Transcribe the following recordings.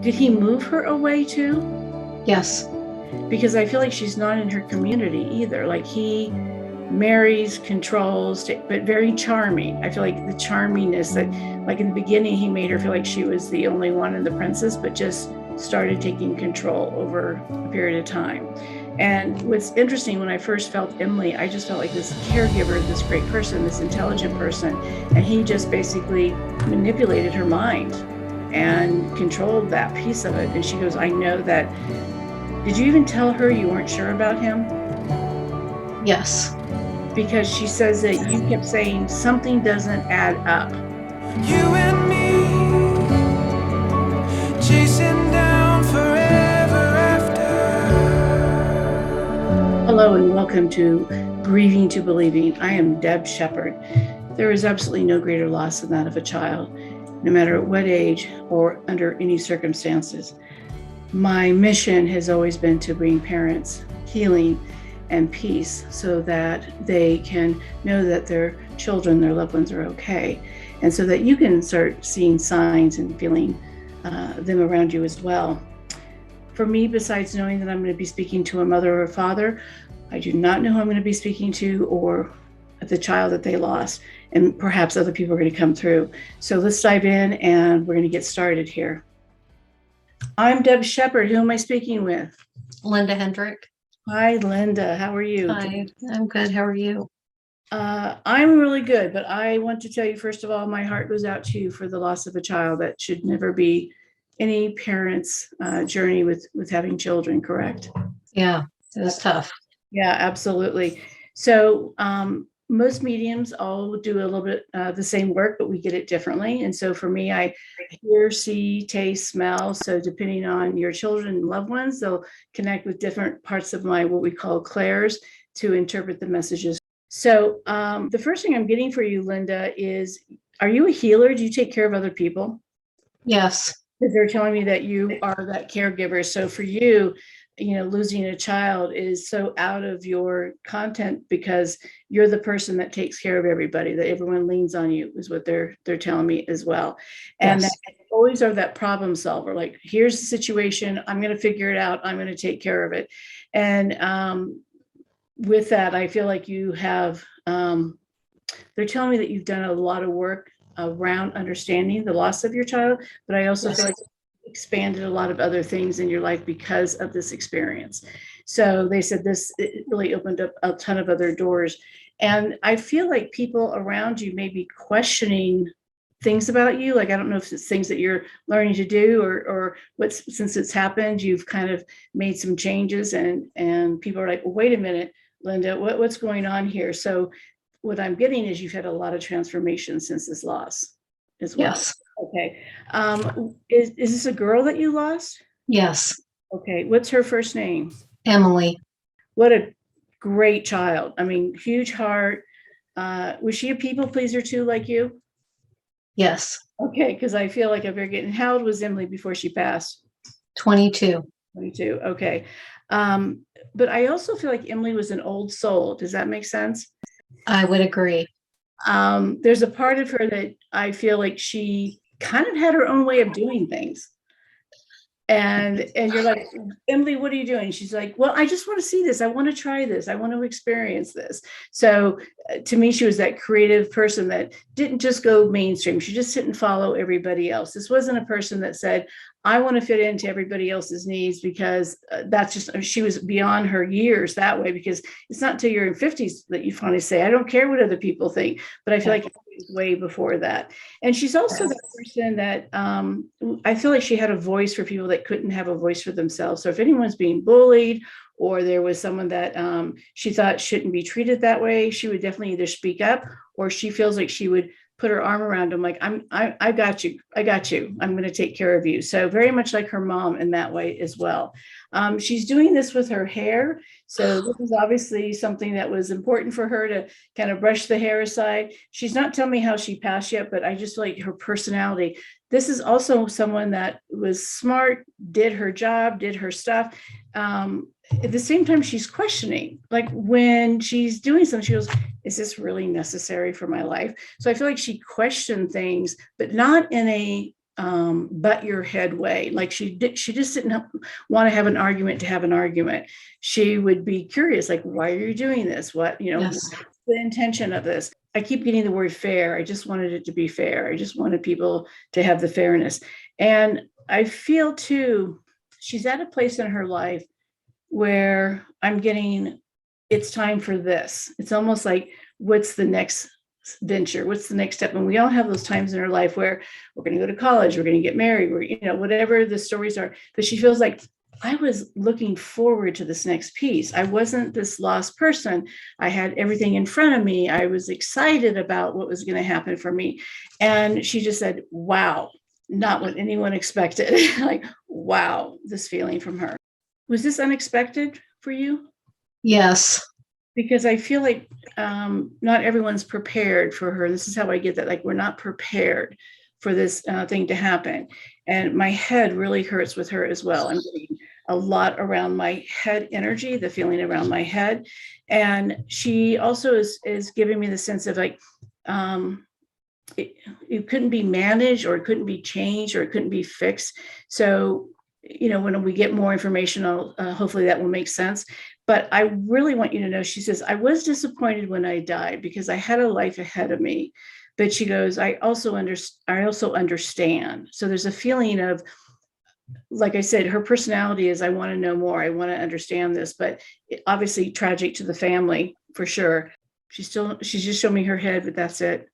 Did he move her away too? Yes. Because I feel like she's not in her community either. Like he marries, controls, but very charming. I feel like the charmingness that, like in the beginning, he made her feel like she was the only one and the princess, but just started taking control over a period of time. And what's interesting, when I first felt Emily, I just felt like this caregiver, this great person, this intelligent person, and he just basically manipulated her mind and controlled that piece of it. And she goes, I know that. Did you even tell her you weren't sure about him? Yes. Because she says that you kept saying something doesn't add up. You and me chasing down forever after. Hello and welcome to Grieving to Believing. I am Deb Sheppard. There is absolutely no greater loss than that of a child, no matter at what age or under any circumstances. My mission has always been to bring parents healing and peace so that they can know that their children, their loved ones are okay. And so that you can start seeing signs and feeling them around you as well. For me, besides knowing that I'm going to be speaking to a mother or a father, I do not know who I'm going to be speaking to or the child that they lost. And perhaps other people are going to come through. So let's dive in and we're going to get started here. I'm Deb Sheppard. Who am I speaking with? Linda Hendrick. Hi, Linda. How are you? Hi, I'm good. How are you? I'm really good, but I want to tell you, first of all, my heart goes out to you for the loss of a child. That should never be any parent's journey with having children, correct? Yeah, it was tough. Yeah, absolutely. So most mediums all do a little bit the same work, but we get it differently. And so for me, I hear, see, taste, smell. So depending on your children and loved ones, they'll connect with different parts of my, what we call clairs, to interpret the messages. So the first thing I'm getting for you, Linda, is, are you a healer? Do you take care of other people? Yes. Because they're telling me that you are that caregiver. So for you, losing a child is so out of your content because you're the person that takes care of everybody, that everyone leans on you, is what they're telling me as well. And Yes. that always are that problem solver. Like, here's the situation, I'm going to figure it out, I'm going to take care of it. And with that, I feel like you have, they're telling me that you've done a lot of work around understanding the loss of your child, but I also feel like expanded a lot of other things in your life because of this experience. So they said it really opened up a ton of other doors. And I feel like people around you may be questioning things about you. Like, I don't know if it's things that you're learning to do or since it's happened, you've kind of made some changes and people are like, well, wait a minute, Linda, what's going on here? So what I'm getting is you've had a lot of transformation since this loss as well. Yes. Okay. Is this a girl that you lost? Yes. Okay. What's her first name? Emily. What a great child. I mean, huge heart. Was she a people pleaser too, like you? Yes. Okay. Because I feel like I'm very getting. How old was Emily before she passed? 22. 22. Okay. But I also feel like Emily was an old soul. Does that make sense? I would agree. There's a part of her that I feel like she kind of had her own way of doing things. And you're like, Emily, what are you doing? She's like, well, I just want to see this. I want to try this. I want to experience this. So to me, she was that creative person that didn't just go mainstream. She just didn't follow everybody else. This wasn't a person that said, I want to fit into everybody else's needs, because that's just, she was beyond her years that way, because it's not until you're in 50s that you finally say, I don't care what other people think. But I feel like it was way before that. And she's also the person that I feel like she had a voice for people that couldn't have a voice for themselves. So if anyone's being bullied, or there was someone that she thought shouldn't be treated that way, she would definitely either speak up, or she feels like she would put her arm around him, like, I got you. I'm going to take care of you. So very much like her mom in that way as well. She's doing this with her hair. So this is obviously something that was important for her to kind of brush the hair aside. She's not telling me how she passed yet, but I just like her personality. This is also someone that was smart, did her job, did her stuff. At the same time, she's questioning, like when she's doing something, she goes, is this really necessary for my life? So I feel like she questioned things, but not in a but your head way. Like she just didn't want to have an argument to have an argument. She would be curious, like, why are you doing this? What, Yes. what's the intention of this? I keep getting the word fair. I just wanted it to be fair. I just wanted people to have the fairness. And I feel too, she's at a place in her life where I'm getting, it's time for this. It's almost like, what's the next venture? What's the next step? And we all have those times in our life where we're going to go to college, we're going to get married, we're, whatever the stories are. But she feels like, I was looking forward to this next piece. I wasn't this lost person. I had everything in front of me. I was excited about what was going to happen for me. And she just said, wow, not what anyone expected. Like, wow, this feeling from her. Was this unexpected for you? Yes. Because I feel like not everyone's prepared for her. This is how I get that. Like, we're not prepared for this thing to happen. And my head really hurts with her as well. I'm getting a lot around my head energy, the feeling around my head. And she also is giving me the sense of like, it couldn't be managed, or it couldn't be changed, or it couldn't be fixed. So, when we get more information, hopefully that will make sense. But I really want you to know, she says, I was disappointed when I died because I had a life ahead of me. But she goes, I also understand. So there's a feeling of, like I said, her personality is, I want to know more. I want to understand this, but obviously tragic to the family for sure. She's just showing me her head, but that's it.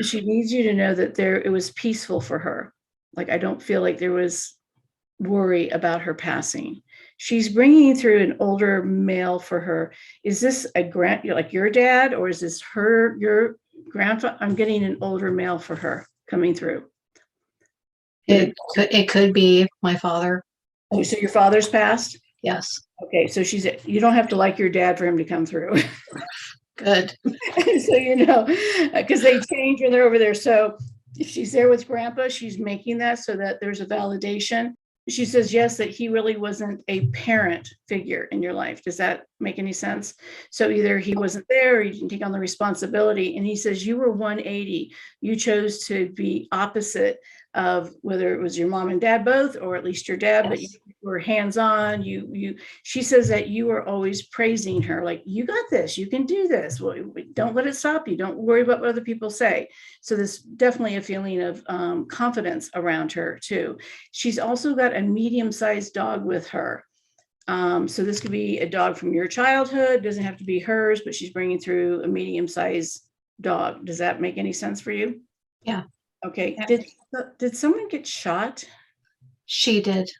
She needs you to know that it was peaceful for her. Like, I don't feel like there was worry about her passing. She's bringing through an older male for her. Is this like your dad, or is this your grandfather? I'm getting an older male for her coming through. It could be my father. Oh, so your father's passed? Yes. Okay, so you don't have to like your dad for him to come through. Good. So, because they change when they're over there. So if she's there with grandpa, she's making that so that there's a validation. She says, yes, that he really wasn't a parent figure in your life. Does that make any sense? So either he wasn't there, or you didn't take on the responsibility. And he says, you were 180. You chose to be opposite of whether it was your mom and dad both, or at least your dad, but you were hands-on. She says that you were always praising her, like, you got this, you can do this. Well, don't let it stop you. Don't worry about what other people say. So there's definitely a feeling of confidence around her too. She's also got a medium-sized dog with her. So this could be a dog from your childhood, doesn't have to be hers, but she's bringing through a medium-sized dog. Does that make any sense for you? Yeah. Okay. Did someone get shot? She did.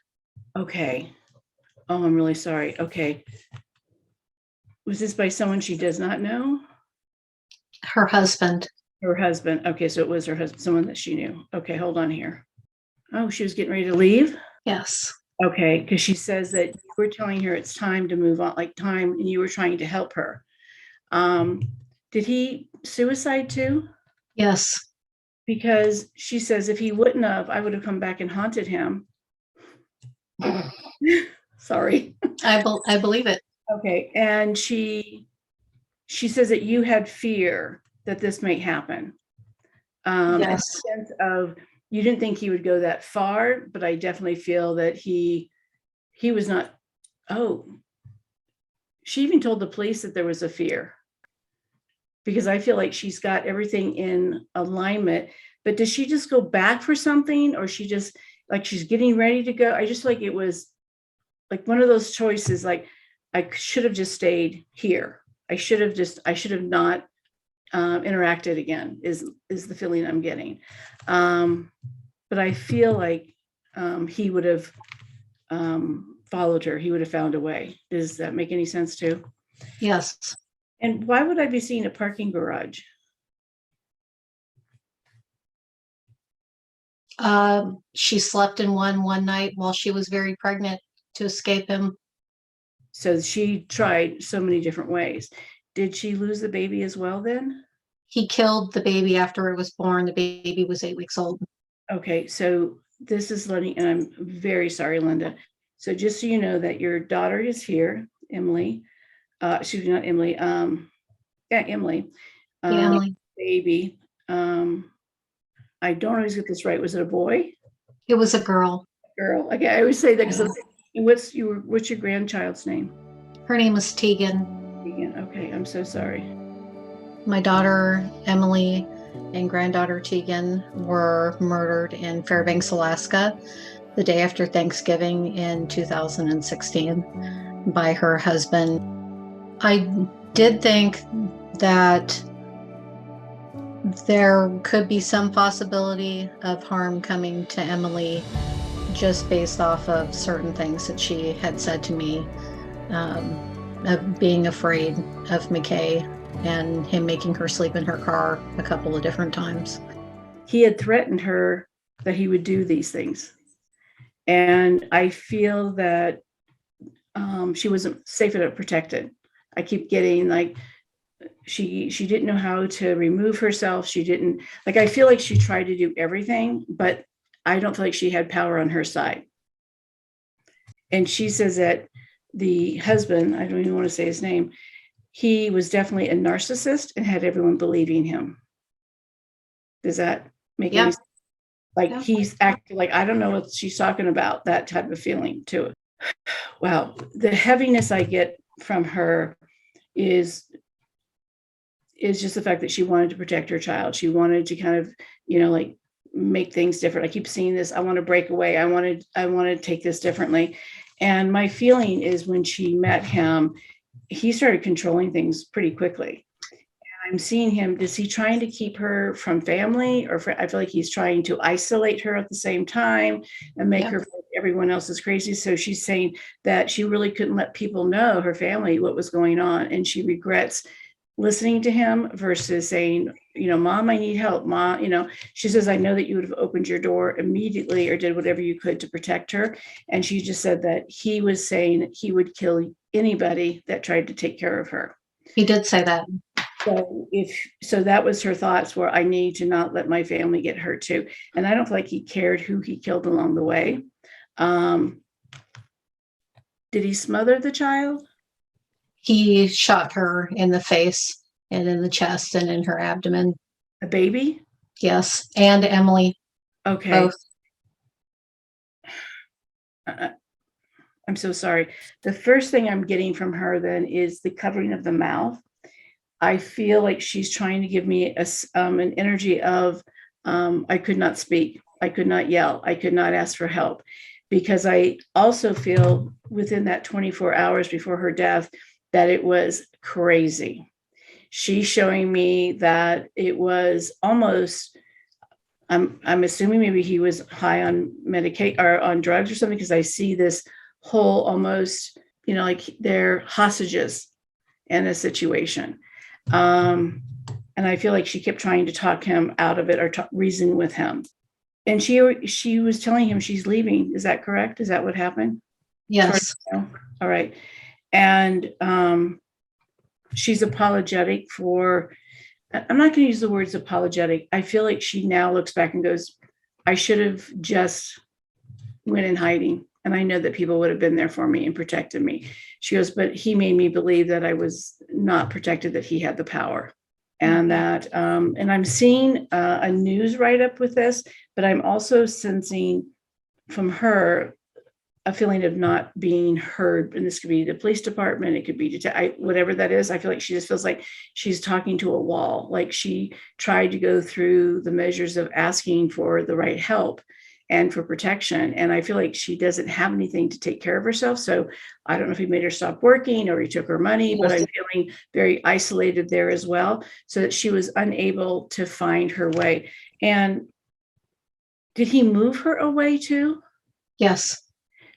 Okay. Oh, I'm really sorry. Okay. Was this by someone she does not know? Her husband. Her husband. Okay, so it was her husband, someone that she knew. Okay, hold on here. Oh, she was getting ready to leave? Yes. Okay, because she says that you were telling her it's time to move on, like time, and you were trying to help her. Did he suicide too? Yes. Because she says, if he wouldn't have, I would have come back and haunted him. Sorry. I believe it. Okay. And she says that you had fear that this might happen. Yes. In the sense of, you didn't think he would go that far, but I definitely feel that he was not. Oh, she even told the police that there was a fear. Because I feel like she's got everything in alignment, but does she just go back for something, or she just, like, she's getting ready to go? I just feel like it was like one of those choices, like, I should have just stayed here. I should have not interacted again, is the feeling I'm getting. But I feel like he would have followed her. He would have found a way. Does that make any sense too? Yes. And why would I be seeing a parking garage? She slept in one night while she was very pregnant to escape him. So she tried so many different ways. Did she lose the baby as well then? He killed the baby after it was born. The baby was 8 weeks old. Okay, so this is letting, and I'm very sorry, Linda. So just so you know that your daughter is here, Emily. Excuse me, not Emily. Emily. Yeah, Emily. Baby. I'm I don't always get this right. Was it a boy? It was a girl. Girl. Okay, I always say that because Yeah. what's your grandchild's name? Her name was Tegan. Vegan. Okay, I'm so sorry. My daughter, Emily, and granddaughter Tegan were murdered in Fairbanks, Alaska, the day after Thanksgiving in 2016 by her husband. I did think that there could be some possibility of harm coming to Emily just based off of certain things that she had said to me, of being afraid of McKay and him making her sleep in her car a couple of different times. He had threatened her that he would do these things. And I feel that she wasn't safe enough protected. I keep getting like, she didn't know how to remove herself. She didn't, like, I feel like she tried to do everything, but I don't feel like she had power on her side. And she says that the husband, I don't even want to say his name, he was definitely a narcissist and had everyone believing him. Does that make any sense? Like, he's acting like, I don't know what she's talking about, that type of feeling to it. Wow. The heaviness I get from her is just the fact that she wanted to protect her child. She wanted to kind of, like, make things different. I keep seeing this. I want to break away. I want to take this differently. And my feeling is when she met him, he started controlling things pretty quickly. And I'm seeing him, is he trying to keep her from family, or I feel like he's trying to isolate her at the same time and make her feel like everyone else is crazy. So she's saying that she really couldn't let people know, her family, what was going on. And she regrets listening to him versus saying, Mom, I need help. Mom, she says, I know that you would have opened your door immediately or did whatever you could to protect her. And she just said that he was saying he would kill anybody that tried to take care of her. He did say that. So that was her thoughts, where I need to not let my family get hurt too. And I don't feel like he cared who he killed along the way. Did he smother the child? He shot her in the face and in the chest and in her abdomen. A baby? Yes. And Emily. Okay. Both. I'm so sorry. The first thing I'm getting from her then is the covering of the mouth. I feel like she's trying to give me an energy of, I could not speak. I could not yell. I could not ask for help, because I also feel within that 24 hours before her death that it was crazy. She's showing me that it was almost, I'm assuming maybe he was high on medication or on drugs or something, because I see this whole almost, like they're hostages in a situation. And I feel like she kept trying to talk him out of it or reason with him. And she was telling him she's leaving. Is that correct? Is that what happened? Yes. All right. And she's apologetic for, I'm not going to use the words apologetic. I feel like she now looks back and goes, I should have just went in hiding. And I know that people would have been there for me and protected me. She goes, but he made me believe that I was not protected, that he had the power. And that, and I'm seeing a news write-up with this, but I'm also sensing from her a feeling of not being heard. And this could be the police department. It could be whatever that is. I feel like she just feels like she's talking to a wall. Like she tried to go through the measures of asking for the right help and for protection. And I feel like she doesn't have anything to take care of herself. So I don't know if he made her stop working or he took her money, but I'm feeling very isolated there as well. So that she was unable to find her way. And did he move her away too? Yes.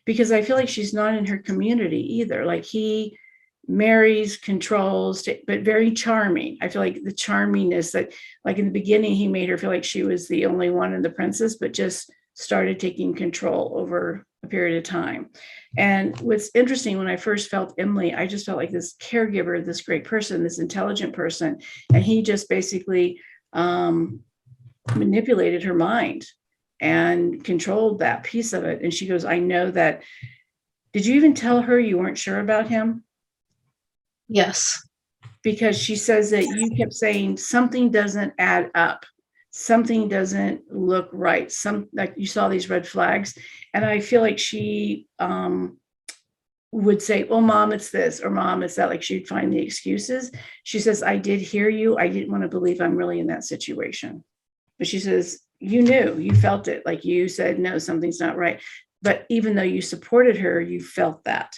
Because I feel like she's not in her community either. Like he marries, controls, but very charming. I feel like the charmingness that, like in the beginning, he made her feel like she was the only one and the princess, but just started taking control over a period of time. And what's interesting, when I first felt Emily, I just felt like this caregiver, this great person, this intelligent person, and he just basically manipulated her mind and controlled that piece of it. And she goes, I know that. Did you even tell her you weren't sure about him? Yes. Because she says that you kept saying something doesn't add up. something doesn't look right. Like you saw these red flags. And I feel like she would say, well, mom, it's this, or mom, it's that. Like she'd find the excuses. She says, I did hear you. I didn't want to believe I'm really in that situation. But she says, you knew, you felt it. Like you said, no, something's not right. But even though you supported her, you felt that.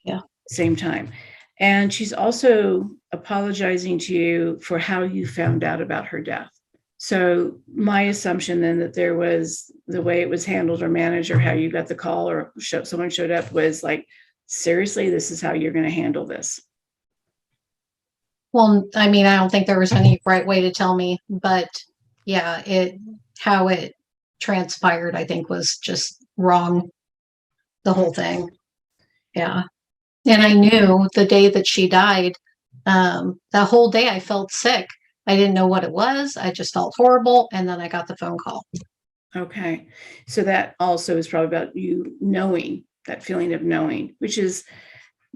Yeah. Same time. And she's also apologizing to you for how you found out about her death. So my assumption then that there was the way it was handled or managed or how you got the call or someone showed up was like, seriously, this is how you're going to handle this. Well, I mean, I don't think there was any right way to tell me, but yeah, how it transpired, I think was just wrong. The whole thing. Yeah. And I knew the day that she died, that whole day I felt sick. I didn't know what it was. I just felt horrible. And then I got the phone call. Okay. So that also is probably about you knowing, that feeling of knowing, which is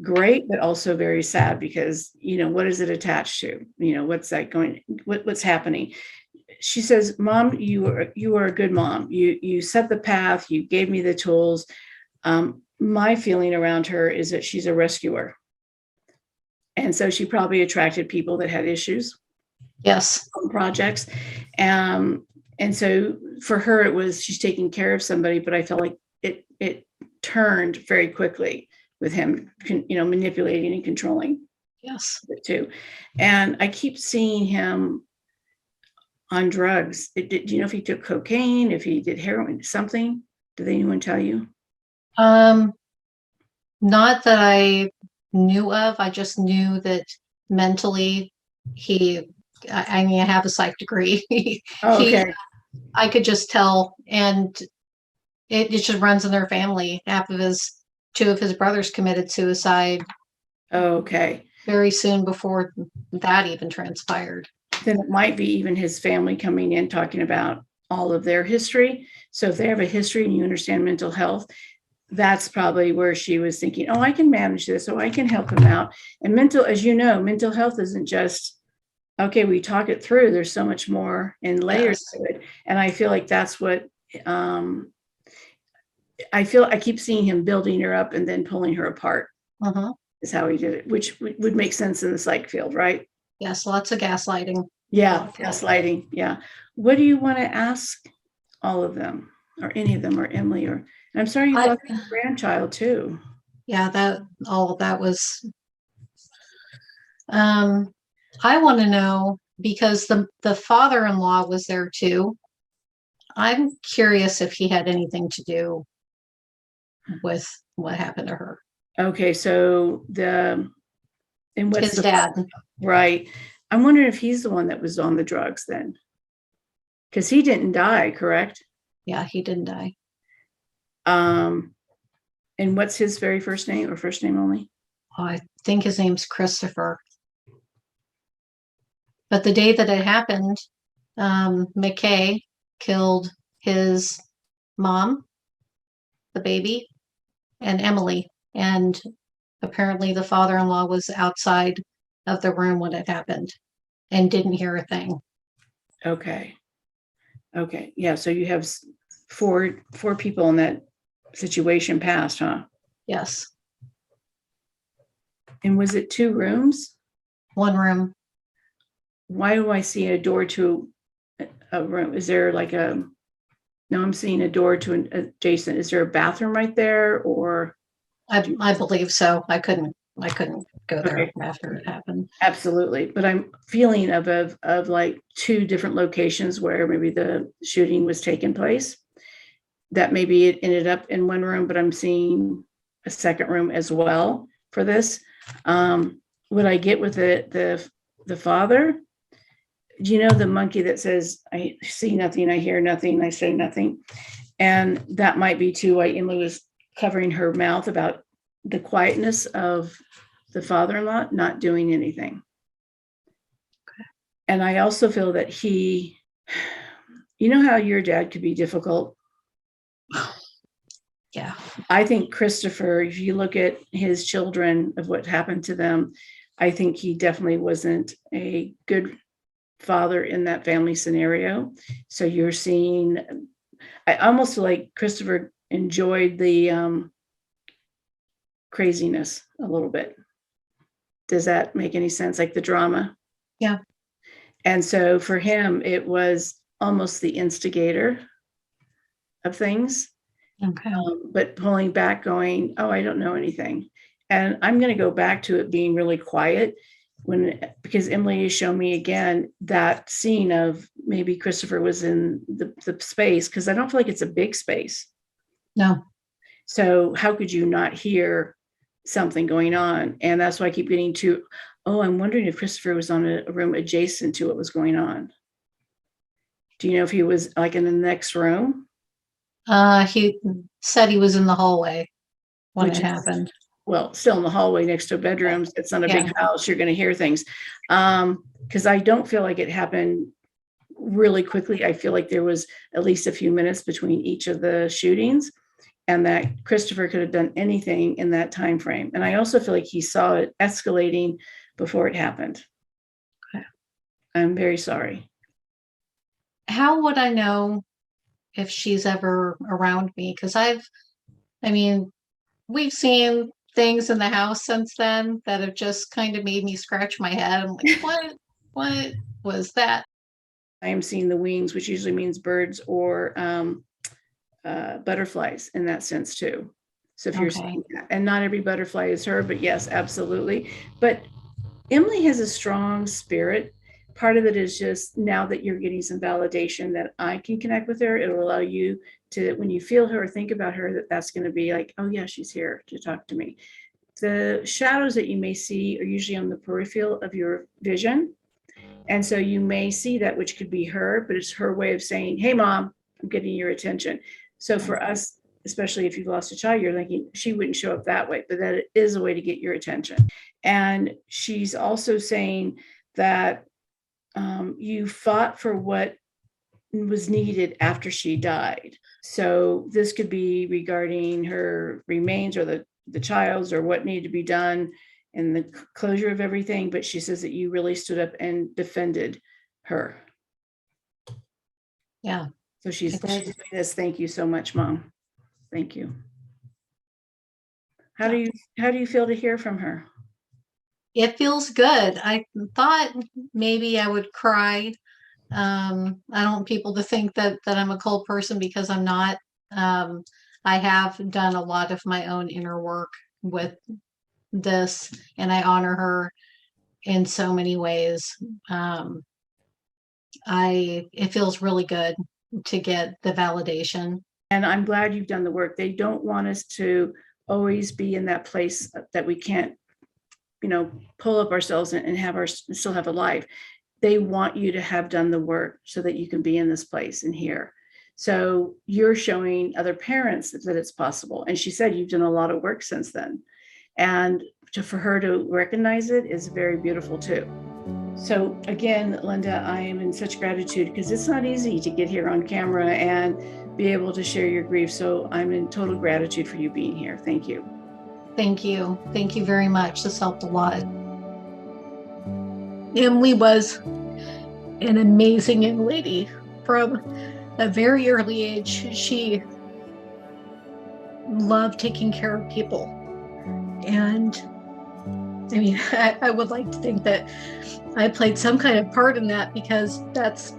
great, but also very sad because, what is it attached to? What's that going, what's happening? She says, Mom, you are a good mom. You set the path. You gave me the tools. My feeling around her is that she's a rescuer. And so she probably attracted people that had issues. Yes. Projects. And so for her, it was, she's taking care of somebody, but I felt like it turned very quickly with him, manipulating and controlling. Yes. It too. And I keep seeing him on drugs. Do you know if he took cocaine, if he did heroin, something? Did anyone tell you? Not that I knew of. I just knew that mentally I mean, I have a psych degree. Oh, okay. I could just tell, and it just runs in their family. Two of his brothers committed suicide. Okay. Very soon before that even transpired. Then it might be even his family coming in talking about all of their history. So if they have a history and you understand mental health, that's probably where she was thinking, oh, I can manage this. Oh, I can help him out. And as you know, mental health isn't just, okay, we talk it through. There's so much more in layers to it. And I feel like that's what I keep seeing him building her up and then pulling her apart. Is how he did it, which would make sense in the psych field, right? Yes, lots of gaslighting. Yeah, gaslighting. Yeah. What do you want to ask all of them, or any of them, or Emily, or I'm sorry you lost your grandchild too. Yeah, that was. I want to know, because the father-in-law was there too. I'm curious if he had anything to do with what happened to her. Okay, so what's his dad? Right. I'm wondering if he's the one that was on the drugs then, because he didn't die, correct? Yeah, he didn't die. And what's his very first name, or first name only? Oh, I think his name's Christopher. But the day that it happened, McKay killed his mom, the baby, and Emily. And apparently the father-in-law was outside of the room when it happened and didn't hear a thing. Okay. Yeah. So you have four people in that situation passed, huh? Yes. And was it 2 rooms? 1 room. Why do I see a door to a room? Is there like no, I'm seeing a door to an adjacent. Is there a bathroom right there, or? I believe so. I couldn't go there after it happened. Absolutely. But I'm feeling of like 2 different locations where maybe the shooting was taking place, that maybe it ended up in 1 room, but I'm seeing a second room as well for this. What I get with the father, do you know the monkey that says, I see nothing, I hear nothing, I say nothing? And that might be too why Emily was covering her mouth about the quietness of the father-in-law not doing anything. Okay. And I also feel that you know how your dad could be difficult? Yeah. I think Christopher, if you look at his children, of what happened to them, I think he definitely wasn't a good father in that family scenario. So you're seeing, I almost feel like Christopher enjoyed the craziness a little bit. Does that make any sense? Like the drama? Yeah. And so for him, it was almost the instigator of things. Okay. But pulling back, going, oh, I don't know anything. And I'm going to go back to it being really quiet because Emily has shown me again that scene of maybe Christopher was in the space, because I don't feel like it's a big space. No. So how could you not hear something going on? And that's why I keep getting to, oh, I'm wondering if Christopher was on a room adjacent to what was going on. Do you know if he was like in the next room? He said he was in the hallway when Which it happened. Well, still in the hallway next to bedrooms. It's not a Yeah. big house. You're going to hear things. Because I don't feel like it happened really quickly. I feel like there was at least a few minutes between each of the shootings, and that Christopher could have done anything in that time frame. And I also feel like he saw it escalating before it happened. Okay. I'm very sorry. How would I know if she's ever around me? Because we've seen things in the house since then that have just kind of made me scratch my head. I'm like, what was that? I am seeing the wings, which usually means birds or butterflies in that sense too. So if you're seeing that, and not every butterfly is her, but yes, absolutely. But Emily has a strong spirit. Part of it is just now that you're getting some validation that I can connect with her, it'll allow you to, when you feel her or think about her, that's going to be like, oh yeah, she's here to talk to me. The shadows that you may see are usually on the peripheral of your vision. And so you may see that, which could be her, but it's her way of saying, hey, mom, I'm getting your attention. So for us, especially if you've lost a child, you're thinking she wouldn't show up that way, but that it is a way to get your attention. And she's also saying that you fought for what was needed after she died. So this could be regarding her remains or the child's or what needed to be done and the closure of everything. But she says that you really stood up and defended her. Yeah. So she's doing this. Thank you so much, Mom. Thank you. How do you feel to hear from her? It feels good. I thought maybe I would cry. I don't want people to think that I'm a cold person, because I'm not. I have done a lot of my own inner work with this, and I honor her in so many ways. It feels really good to get the validation. And I'm glad you've done the work. They don't want us to always be in that place that we can't, pull up ourselves and still have a life. They want you to have done the work so that you can be in this place and here. So you're showing other parents that it's possible. And she said you've done a lot of work since then. And for her to recognize it is very beautiful too. So again, Linda, I am in such gratitude, because it's not easy to get here on camera and be able to share your grief. So I'm in total gratitude for you being here. Thank you. Thank you. Thank you very much. This helped a lot. Emily was an amazing young lady. From a very early age, she loved taking care of people. And I would like to think that I played some kind of part in that, because that's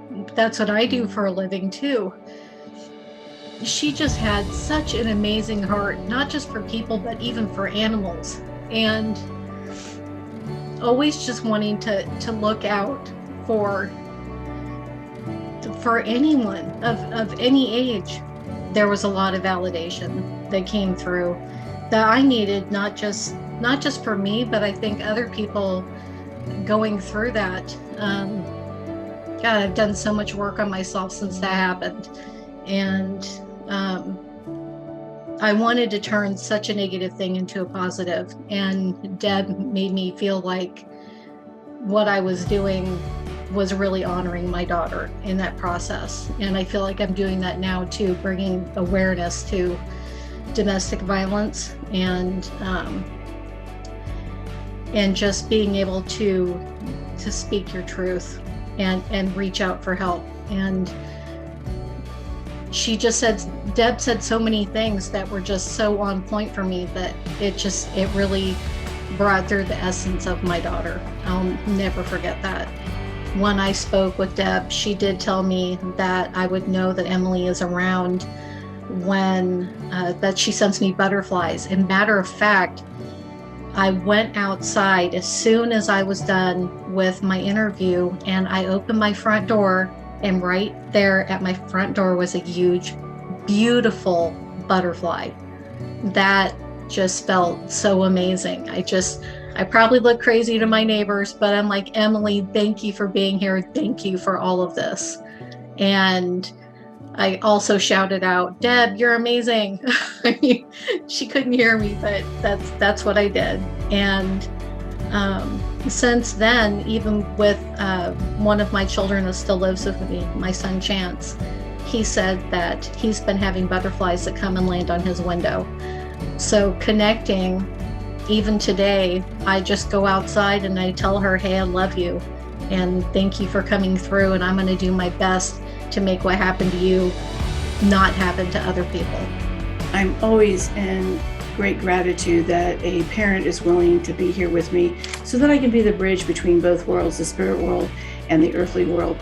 what I do for a living too. She just had such an amazing heart, not just for people, but even for animals. And always just wanting to look out for anyone of any age. There was a lot of validation that came through that I needed, not just for me, but I think other people going through that. God, I've done so much work on myself since that happened. And I wanted to turn such a negative thing into a positive. And Deb made me feel like what I was doing was really honoring my daughter in that process. And I feel like I'm doing that now too, bringing awareness to domestic violence and just being able to speak your truth and reach out for help. And she just said, Deb said so many things that were just so on point for me that it really brought through the essence of my daughter. I'll never forget that. When I spoke with Deb, she did tell me that I would know that Emily is around when that she sends me butterflies. And matter of fact, I went outside as soon as I was done with my interview, and I opened my front door, and right there at my front door was a huge, beautiful butterfly. That just felt so amazing. I probably look crazy to my neighbors, but I'm like, Emily, thank you for being here. Thank you for all of this. And I also shouted out, Deb, you're amazing. I mean, she couldn't hear me, but that's what I did. And since then, even with one of my children that still lives with me, my son Chance, he said that he's been having butterflies that come and land on his window. So connecting, even today, I just go outside and I tell her, hey, I love you. And thank you for coming through. And I'm going to do my best to make what happened to you not happen to other people. I'm always in great gratitude that a parent is willing to be here with me so that I can be the bridge between both worlds, the spirit world and the earthly world.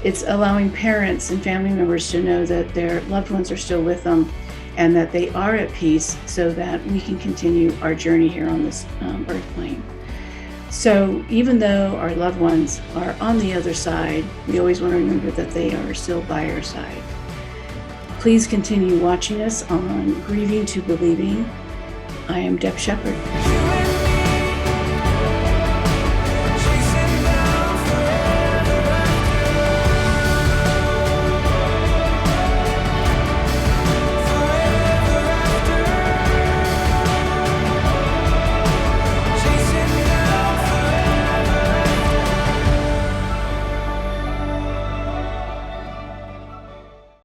It's allowing parents and family members to know that their loved ones are still with them and that they are at peace so that we can continue our journey here on this earth plane. So even though our loved ones are on the other side, we always want to remember that they are still by our side. Please continue watching us on Grieving to Believing. I am Deb Sheppard.